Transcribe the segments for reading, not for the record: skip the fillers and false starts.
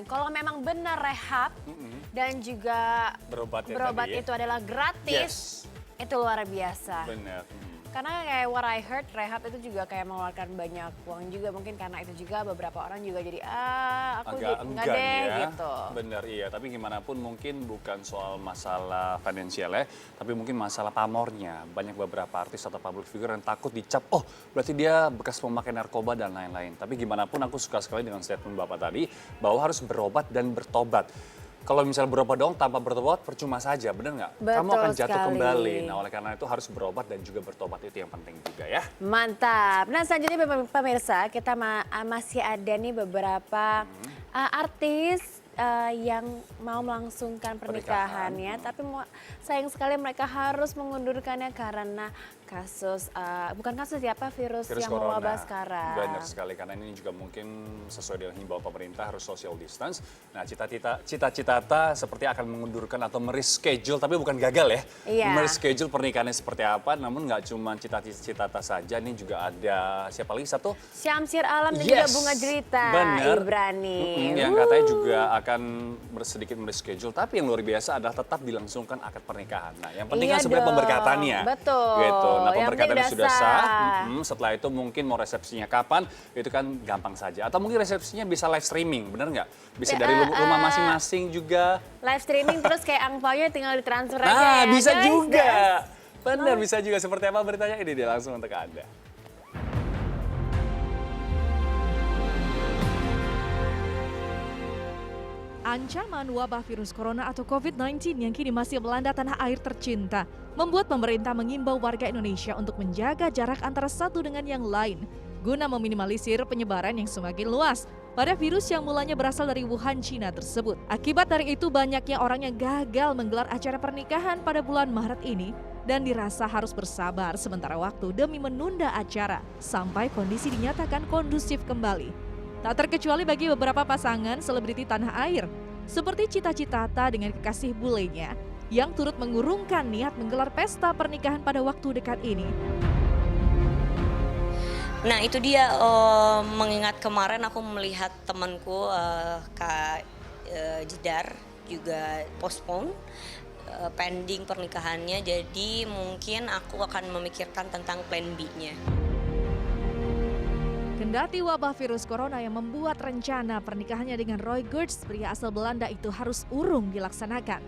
kalau memang benar rehab dan juga Berobat ya berobat tadi ya? itu adalah gratis, itu luar biasa. Benar. Karena kayak what I heard, rehab itu juga kayak mengeluarkan banyak uang juga. Mungkin karena itu juga beberapa orang juga jadi aku Agak enggak enggan deh ya. gitu. Bener iya, tapi gimana pun mungkin bukan soal masalah finansial ya, tapi mungkin masalah pamornya. Banyak beberapa artis atau public figure yang takut dicap, oh berarti dia bekas pemakai narkoba dan lain-lain. Tapi gimana pun aku suka sekali dengan statement Bapak tadi, bahwa harus berobat dan bertobat. Kalau misalnya berobat dong tanpa bertobat percuma saja, bener nggak? Kamu Betul akan jatuh sekali. kembali. Nah oleh karena itu harus berobat dan juga bertobat, itu yang penting juga ya. Mantap. Nah selanjutnya pemirsa kita masih ada nih beberapa artis yang mau melangsungkan pernikahannya, tapi sayang sekali mereka harus mengundurkannya karena kasus bukan kasus ya, virus yang corona. mewabah sekarang. Benar sekali, karena ini juga mungkin sesuai dengan himbauan pemerintah harus social distance. Nah cita-cita seperti akan mengundurkan atau mereschedule, tapi bukan gagal ya. Iya. Mereschedule pernikahannya seperti apa, namun nggak cuma cita-cita saja, ini juga ada siapa lagi satu? Syamsir Alam dan juga Bunga Jelita Bener. Ibrani. Yang katanya juga akan sedikit mereschedule, tapi yang luar biasa adalah tetap dilangsungkan akad pernikahan. Nah yang penting Iya kan sebenarnya dong, pemberkatannya. betul. Gitu. Nah Yang pemberkatannya penting sudah udah sah, sah. setelah itu mungkin mau resepsinya kapan, itu kan gampang saja. Atau mungkin resepsinya bisa live streaming, bener nggak? Bisa dari rumah masing-masing juga. Live streaming terus kayak angpaonya tinggal ditransfer aja Nah ya. bisa guys, juga. guys. Bener, bisa juga. Seperti apa beritanya? Ini dia langsung untuk Anda. Ancaman wabah virus corona atau COVID-19 yang kini masih melanda tanah air tercinta membuat pemerintah mengimbau warga Indonesia untuk menjaga jarak antara satu dengan yang lain guna meminimalisir penyebaran yang semakin luas pada virus yang mulanya berasal dari Wuhan, Cina tersebut. Akibat dari itu banyaknya orang yang gagal menggelar acara pernikahan pada bulan Maret ini dan dirasa harus bersabar sementara waktu demi menunda acara sampai kondisi dinyatakan kondusif kembali. Tak terkecuali bagi beberapa pasangan selebriti tanah air, seperti Cita Citata dengan kekasih bulenya, yang turut mengurungkan niat menggelar pesta pernikahan pada waktu dekat ini. Nah itu dia, mengingat kemarin aku melihat temanku Kak Jedar juga postpone, pending pernikahannya, jadi mungkin aku akan memikirkan tentang plan B-nya. Kendati wabah virus corona yang membuat rencana pernikahannya dengan Roy Geurts, pria asal Belanda itu harus urung dilaksanakan.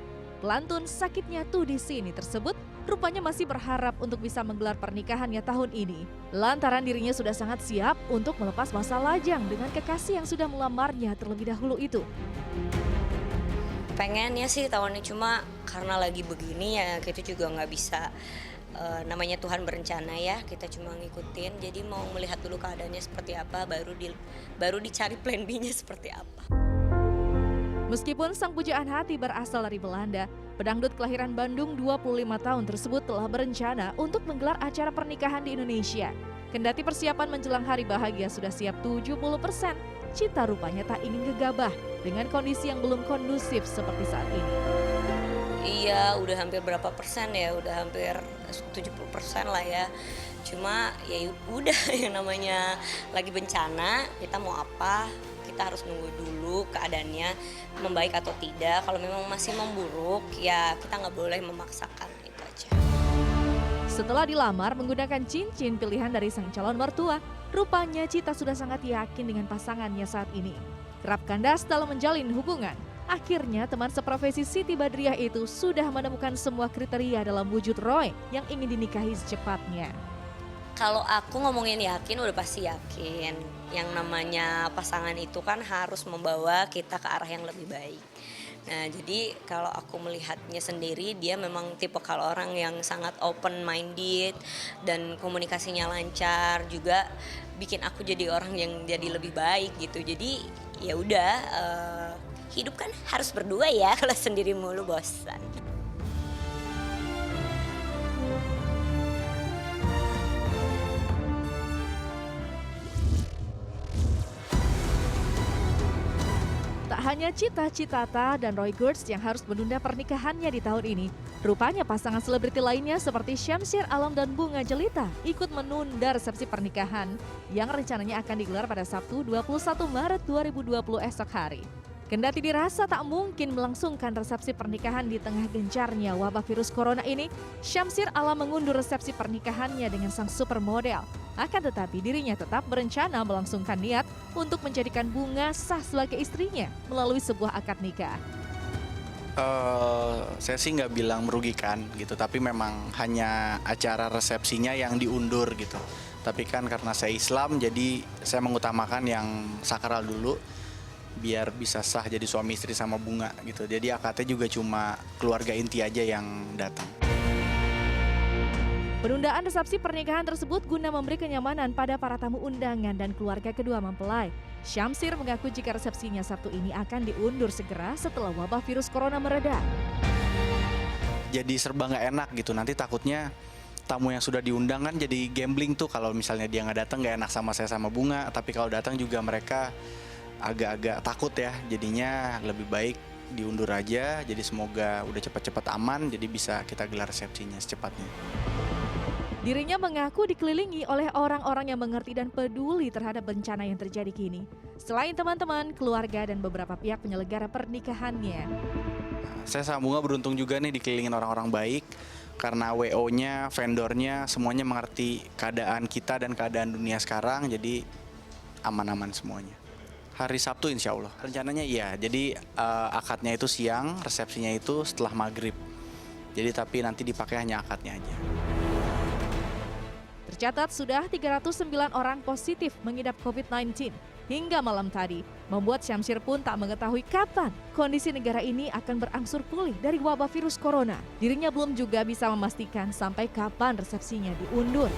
Pelantun sakitnya tuh di sini tersebut rupanya masih berharap untuk bisa menggelar pernikahannya tahun ini. Lantaran dirinya sudah sangat siap untuk melepas masa lajang dengan kekasih yang sudah melamarnya terlebih dahulu itu. Pengennya sih tahun ini, cuma karena lagi begini ya kita juga nggak bisa, namanya Tuhan berencana ya, kita cuma ngikutin, jadi mau melihat dulu keadaannya seperti apa, baru dicari plan B-nya seperti apa. Meskipun sang pujaan hati berasal dari Belanda, pedangdut kelahiran Bandung 25 tahun tersebut telah berencana untuk menggelar acara pernikahan di Indonesia. Kendati persiapan menjelang hari bahagia sudah siap 70%, Cita rupanya tak ingin gegabah dengan kondisi yang belum kondusif seperti saat ini. Iya, udah hampir berapa persen ya, udah hampir 70% lah ya. Cuma ya udah, yang namanya lagi bencana, kita mau apa, kita harus nunggu dulu keadaannya membaik atau tidak. Kalau memang masih memburuk, ya kita nggak boleh memaksakan, itu aja. Setelah dilamar menggunakan cincin pilihan dari sang calon mertua, rupanya Cita sudah sangat yakin dengan pasangannya saat ini. Kerap kandas dalam menjalin hubungan. Akhirnya teman seprofesi Siti Badriah itu sudah menemukan semua kriteria dalam wujud Roy yang ingin dinikahi secepatnya. Kalau aku ngomongin yakin, udah pasti yakin. Yang namanya pasangan itu kan harus membawa kita ke arah yang lebih baik. Nah jadi kalau aku melihatnya sendiri, dia memang tipe kalau orang yang sangat open minded dan komunikasinya lancar, juga bikin aku jadi orang yang jadi lebih baik gitu. Jadi ya udah, hidup kan harus berdua ya, kalau sendiri mulu bosan. Tak hanya Cita Citata dan Roy Geurts yang harus menunda pernikahannya di tahun ini, rupanya pasangan selebriti lainnya seperti Syamsir Alam dan Bunga Jelita ikut menunda resepsi pernikahan yang rencananya akan digelar pada Sabtu 21 Maret 2020 esok hari. Kendati dirasa tak mungkin melangsungkan resepsi pernikahan di tengah gencarnya wabah virus corona ini, Syamsir Alam mengundur resepsi pernikahannya dengan sang supermodel. Akan tetapi dirinya tetap berencana melangsungkan niat untuk menjadikan Bunga sah sebagai istrinya melalui sebuah akad nikah. Saya sih nggak bilang merugikan gitu, tapi memang hanya acara resepsinya yang diundur gitu. Tapi kan karena saya Islam, jadi saya mengutamakan yang sakral dulu, biar bisa sah jadi suami istri sama Bunga gitu. Jadi akadnya juga cuma keluarga inti aja yang datang. Penundaan resepsi pernikahan tersebut guna memberi kenyamanan pada para tamu undangan dan keluarga kedua mempelai. Syamsir mengaku jika resepsinya Sabtu ini akan diundur segera setelah wabah virus corona mereda. Jadi serba nggak enak gitu, nanti takutnya tamu yang sudah diundang kan jadi gambling tuh, kalau misalnya dia nggak datang nggak enak sama saya sama Bunga, tapi kalau datang juga mereka agak-agak takut ya, jadinya lebih baik diundur aja. Jadi semoga udah cepat-cepat aman, jadi bisa kita gelar resepsinya secepatnya. Dirinya mengaku dikelilingi oleh orang-orang yang mengerti dan peduli terhadap bencana yang terjadi kini. Selain teman-teman, keluarga, dan beberapa pihak penyelenggara pernikahannya. Saya sama Bunga beruntung juga nih dikelilingin orang-orang baik, karena WO-nya, vendornya, semuanya mengerti keadaan kita dan keadaan dunia sekarang, jadi aman-aman semuanya. Hari Sabtu insya Allah. Rencananya iya, jadi akadnya itu siang, resepsinya itu setelah maghrib. Jadi tapi nanti dipakai hanya akadnya aja. Tercatat sudah 309 orang positif mengidap COVID-19 hingga malam tadi, membuat Syamsir pun tak mengetahui kapan kondisi negara ini akan berangsur pulih dari wabah virus corona. Dirinya belum juga bisa memastikan sampai kapan resepsinya diundur.